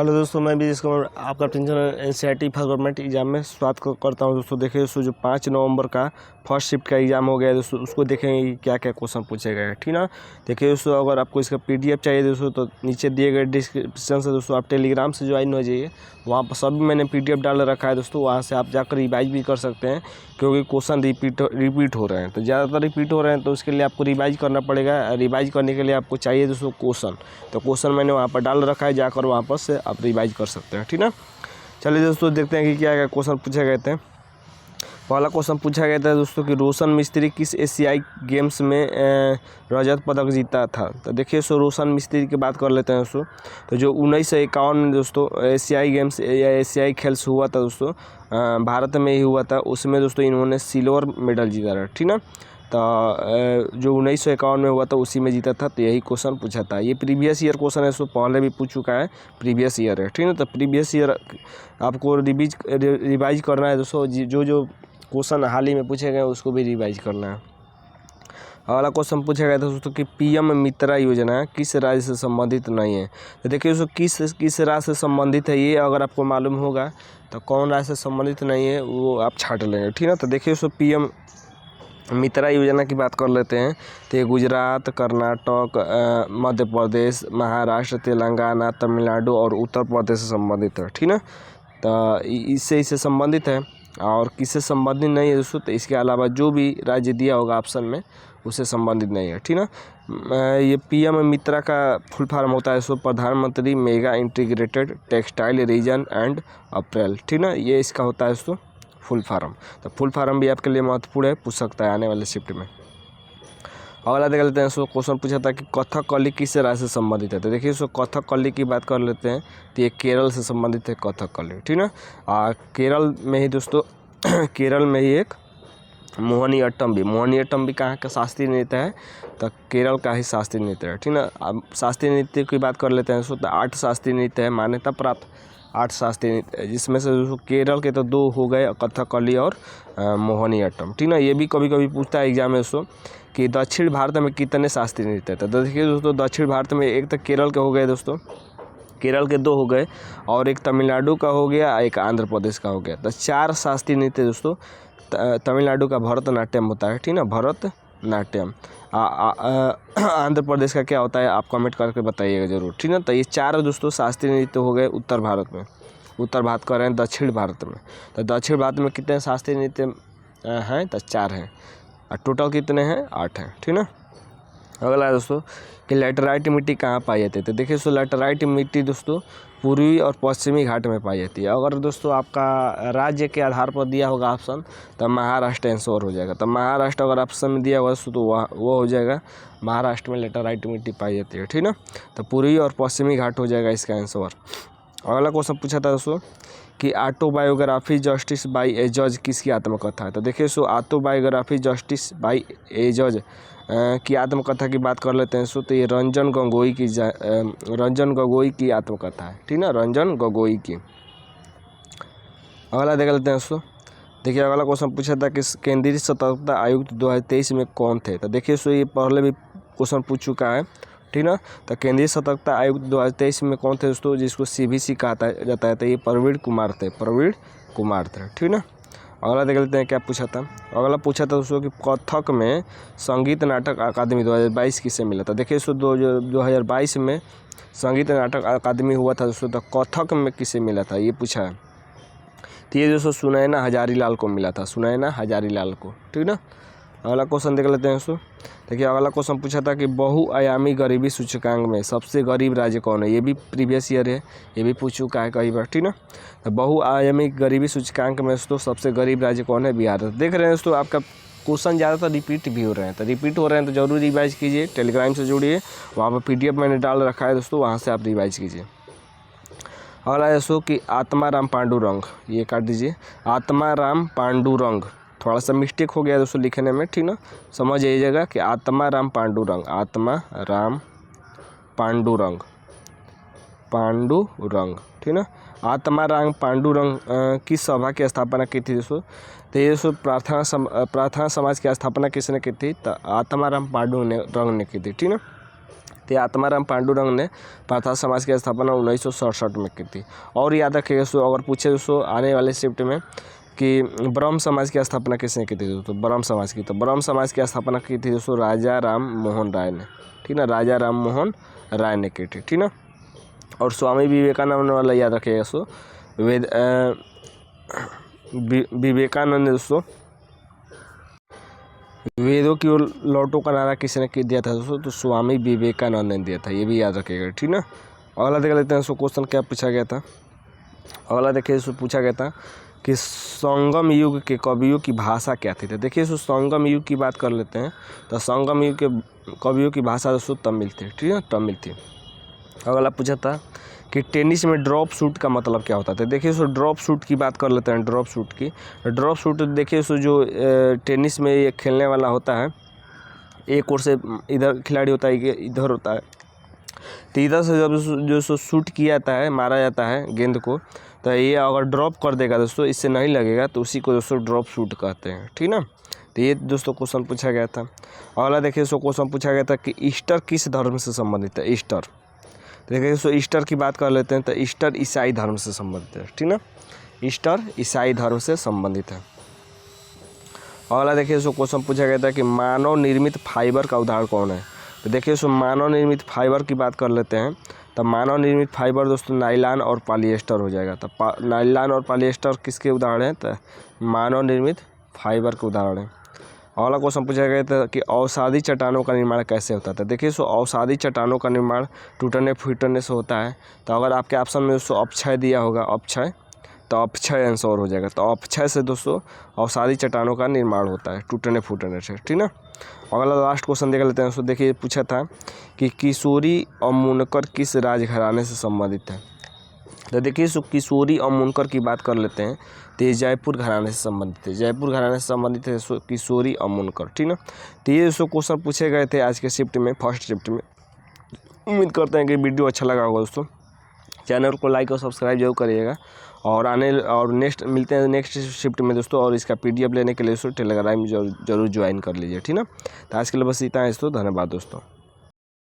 Hello दोस्तों, मैं बीजेश कुमार आपका tension NCERT first government exam में स्वागत करता हूं। दोस्तों देखिए दोस्तों, जो 5 नवंबर का फर्स्ट शिफ्ट का एग्ज़ाम हो गया दोस्तों, उसको देखेंगे क्या क्या क्वेश्चन पूछे गए, ठीक ना। देखिए दोस्तों, अगर आपको इसका पीडीएफ चाहिए दोस्तों तो नीचे दिए गए डिस्क्रिप्शन से दोस्तों आप टेलीग्राम से ज्वाइन हो जाइए। वहाँ पर सभी मैंने पीडीएफ डाल रखा है दोस्तों, वहाँ से आप जाकर रिवाइज भी कर सकते हैं, क्योंकि क्वेश्चन रिपीट हो रहे हैं। तो ज़्यादातर रिपीट हो रहे हैं तो उसके लिए आपको रिवाइज करना पड़ेगा। रिवाइज करने के लिए आपको चाहिए दोस्तों क्वेश्चन, तो क्वेश्चन मैंने वहाँ पर डाल रखा है, जाकर वहाँ पर से आप रिवाइज कर सकते हैं, ठीक ना। चलिए दोस्तों, देखते हैं कि क्या क्या क्वेश्चन पूछे गए थे। पहला क्वेश्चन पूछा गया था दोस्तों कि रोशन मिस्त्री किस एशियाई गेम्स में रजत पदक जीता था। तो देखिए दोस्तों, रोशन मिस्त्री की बात कर लेते हैं दोस्तों। तो जो 1951 में दोस्तों एशियाई गेम्स या एशियाई खेल्स हुआ था दोस्तों, भारत में ही हुआ था। उसमें दोस्तों इन्होंने सिल्वर मेडल जीता था, ठीक ना। तो जो 1951 में हुआ था उसी में जीता था। तो यही क्वेश्चन पूछा था। ये प्रीवियस ईयर क्वेश्चन है, सो पहले भी पूछ चुका है, प्रीवियस ईयर है, ठीक ना। तो प्रीवियस ईयर आपको रिवाइज करना है दोस्तों। जो क्वेश्चन हाल ही में पूछे गए उसको भी रिवाइज करना है। अगला क्वेश्चन पूछा गया था दोस्तों कि पीएम मित्रा योजना किस राज्य से संबंधित नहीं है। तो देखिए दोस्तों, किस राज्य से संबंधित है, ये अगर आपको मालूम होगा तो कौन राज्य से संबंधित नहीं है वो आप छांट लेंगे, ठीक ना। तो देखिए दोस्तों, पीएम मित्रा योजना की बात कर लेते हैं। तो ये गुजरात, कर्नाटक, मध्य प्रदेश, महाराष्ट्र, तेलंगाना, तमिलनाडु और उत्तर प्रदेश से संबंधित है, ठीक ना। तो इससे संबंधित है। और किससे संबंधित नहीं है दोस्तों, तो इसके अलावा जो भी राज्य दिया होगा ऑप्शन में उससे संबंधित नहीं है, ठीक ना। ये पीएम मित्रा का फुल फॉर्म होता है सो प्रधानमंत्री mega integrated textile reason and April, ठीक ना। ये इसका होता है दोस्तों फुल फार्म। तो फुल फार्म भी आपके लिए महत्वपूर्ण है, पूछ सकता है आने वाले शिफ्ट में। अगला देख लेते हैं। सो क्वेश्चन पूछा था कि कथकली किस राज्य से संबंधित है। तो देखिए सो कथकली की बात कर लेते हैं। तो ये केरल से संबंधित है कथकली, ठीक ना। केरल में ही दोस्तों केरल में ही एक मोहिनीअट्टम भी कहाँ का शास्त्रीय नृत्य है, तो केरल का ही शास्त्रीय नृत्य है, ठीक ना। अब शास्त्रीय नृत्य की बात कर लेते हैं। सो 8 शास्त्रीय नृत्य है, मान्यता प्राप्त 8 शास्त्रीय नृत्य है, जिसमें से केरल के तो 2 हो गए, कथकली और मोहिनीअट्टम, ठीक ना। ये भी कभी कभी पूछता है एग्जाम में दोस्तों कि दक्षिण भारत में कितने शास्त्रीय नृत्य है। तो देखिए दोस्तों, दक्षिण भारत में एक तो केरल के हो गए दोस्तों, केरल के 2 हो गए, और एक तमिलनाडु का हो गया, एक आंध्र प्रदेश का हो गया। तो 4 शास्त्रीय नृत्य दोस्तों। तमिलनाडु का भरतनाट्यम होता है, ठीक ना, भरतनाट्यम। आंध्र प्रदेश का क्या होता है आप कमेंट करके बताइएगा जरूर, ठीक ना। तो ये 4 दोस्तों शास्त्रीय नृत्य हो गए उत्तर भारत में। उत्तर भारत कर रहे हैं दक्षिण भारत में। तो दक्षिण भारत में कितने शास्त्रीय नृत्य हैं, तो 4 हैं। और टोटल कितने हैं, 8 हैं, ठीक ना। अगला है दोस्तों कि लैटेराइट मिट्टी कहाँ पाई जाती है। तो देखिए दोस्तों, लैटेराइट मिट्टी दोस्तों पूर्वी और पश्चिमी घाट में पाई जाती है। अगर दोस्तों आपका राज्य के आधार पर दिया होगा ऑप्शन, तो महाराष्ट्र आंसर हो जाएगा। तो महाराष्ट्र अगर ऑप्शन में दिया होगा तो वो हो जाएगा, महाराष्ट्र में लैटेराइट मिट्टी पाई जाती है, ठीक ना। तो पूर्वी और पश्चिमी घाट हो जाएगा इसका आंसर। अगला क्वेश्चन पूछा था दोस्तों कि ऑटोबायोग्राफी जस्टिस बाई ए जज किसकी आत्मकथा है। तो देखिए सो ऑटोबायोग्राफी जस्टिस बाई ए जज की आत्मकथा की बात कर लेते हैं। सो तो ये रंजन गोगोई की आत्मकथा है, ठीक ना, रंजन गोगोई की। अगला देख लेते हैं दोस्तों। देखिए अगला क्वेश्चन पूछा था कि केंद्रीय सतर्कता आयुक्त 2023 में कौन थे। तो देखिए सो ये पहले भी क्वेश्चन पूछ चुका है, ठीक ना। तो केंद्रीय सतर्कता आयुक्त 2023 में कौन थे दोस्तों, जिसको सीवीसी कहा जाता है। तो ये प्रवीण कुमार थे, ठीक ना। अगला देख लेते हैं क्या पूछा था। अगला पूछा था दोस्तों कि कथक में संगीत नाटक अकादमी 2022 किसे मिला था। देखिए दोस्तों 2022 में संगीत नाटक अकादमी हुआ था दोस्तों, तो कथक में किसे मिला था ये पूछा है। तो ये दोस्तों सुनैना हजारीलाल को मिला था, सुनैना हजारीलाल को, ठीक ना। अगला क्वेश्चन देख लेते हैं दोस्तों। देखिए अगला क्वेश्चन पूछा था कि बहुआयामी गरीबी सूचकांक में सबसे गरीब राज्य कौन है। ये भी प्रीवियस ईयर है, ये भी पूछ चुका है कई बार, ठीक ना। तो बहुआयामी गरीबी सूचकांक में दोस्तों सबसे गरीब राज्य कौन है, बिहार। देख रहे हैं दोस्तों, आपका क्वेश्चन ज़्यादातर रिपीट भी हो रहे हैं। तो रिपीट हो रहे हैं तो जरूर रिवाइज कीजिए, टेलीग्राम से जुड़िए, वहाँ पर PDF मैंने डाल रखा है दोस्तों, वहाँ से आप रिवाइज कीजिए। अगला है दोस्तों कि आत्माराम पांडुरंग, ये काट दीजिए, आत्माराम पांडुरंग। थोड़ा सा मिस्टेक हो गया दोस्तों लिखने में, ठीक ना, समझ जाइएगा कि आत्माराम पांडुरंग, ठीक ना। आत्माराम पांडुरंग किस सभा की स्थापना की थी दोस्तों। तो ये दोस्तों प्रार्थना समाज की स्थापना किसने की थी, तो आत्माराम पांडुरंग ने की थी, ठीक ना। तो आत्माराम पांडुरंग ने प्रथा समाज की स्थापना 1967 में की थी। और याद रखिएगा दोस्तों, अगर पूछे दोस्तों आने वाले शिफ्ट में कि ब्रह्म समाज की स्थापना किसने की थी दोस्तों, ब्रह्म समाज की, तो ब्रह्म समाज की स्थापना की थी दोस्तों राजा राम मोहन राय ने, ठीक ना, राजा राम मोहन राय ने की थी, ठीक ना। और स्वामी विवेकानंद वाला याद रखिएगा दोस्तों, विवेकानंद ने दोस्तों वेदों की ओर लौटो का नारा किसने दिया था दोस्तों, तो स्वामी विवेकानंद ने दिया था, ये भी याद रखिएगा, ठीक ना। अगला देख लेते हैं दोस्तों क्वेश्चन क्या पूछा गया था। अगला देखिए दोस्तों पूछा गया था कि संगम युग के कवियों की भाषा क्या थी। तो देखिए दोस्तों संगम युग की बात कर लेते हैं, तो संगम युग के कवियों की भाषा दोस्तों तमिल थी, ठीक है, तमिल थी। अगला पूछा था कि टेनिस में ड्रॉप शूट का मतलब क्या होता था। देखिए दोस्तों ड्रॉप शूट की बात कर लेते हैं, ड्रॉप शूट की। ड्रॉप शूट देखिए दोस्तों जो टेनिस में ये खेलने वाला होता है, एक ओर से इधर खिलाड़ी होता है, इधर होता है, तो इधर से जब जो शूट किया जाता है, मारा जाता है गेंद को, तो ये अगर ड्रॉप कर देगा दोस्तों, इससे नहीं लगेगा, तो उसी को दोस्तों ड्रॉप शूट कहते हैं, ठीक ना। तो ये दोस्तों क्वेश्चन पूछा गया था। अगला देखिए दोस्तों क्वेश्चन पूछा गया था कि ईस्टर किस धर्म से संबंधित है। ईस्टर, देखिए दोस्तों ईस्टर की बात कर लेते हैं, तो ईस्टर ईसाई धर्म से संबंधित है, ठीक ना, ईस्टर ईसाई धर्म से संबंधित है। अगला देखिए दोस्तों क्वेश्चन पूछा गया था कि मानव निर्मित फाइबर का उदाहरण कौन है। तो देखिए दोस्तों मानव निर्मित फाइबर की बात कर लेते हैं, तो मानव निर्मित फाइबर दोस्तों नायलॉन और पॉलिएस्टर हो जाएगा। तो नायलॉन और पॉलिएस्टर किसके उदाहरण हैं, तो मानव निर्मित फाइबर के उदाहरण हैं। अगला क्वेश्चन पूछा गया था कि अवसादी चट्टानों का निर्माण कैसे होता था। देखिए दोस्तों अवसादी चट्टानों का निर्माण टूटने फूटने से होता है। तो अगर आपके ऑप्शन में दोस्तों अपक्षय दिया होगा, अपक्षय, तो अपक्षय आंसर हो जाएगा। तो अपक्षय से दोस्तों अवसादी चट्टानों का निर्माण होता है टूटने फूटने से, ठीक ना। अगला लास्ट क्वेश्चन देख लेते हैं दोस्तों। देखिए पूछा था कि किशोरी और मुनकर किस राजघराने से संबंधित है। तो देखिए किशोरी और मुनकर की बात कर लेते हैं, तो ये जयपुर घराने से संबंधित है, जयपुर घराने से संबंधित है किशोरी और मुनकर, ठीक ना। तो ये दोस्तों क्वेश्चन पूछे गए थे आज के शिफ्ट में, फर्स्ट शिफ्ट में। उम्मीद करते हैं कि वीडियो अच्छा लगा होगा दोस्तों। चैनल को लाइक और सब्सक्राइब जरूर करिएगा। और नेक्स्ट मिलते हैं नेक्स्ट शिफ्ट में दोस्तों। और इसका PDF लेने के लिए दोस्तों टेलीग्राम जरूर ज्वाइन कर लीजिए, ठीक ना। तो आज के लिए बस इतना है दोस्तों, धन्यवाद दोस्तों।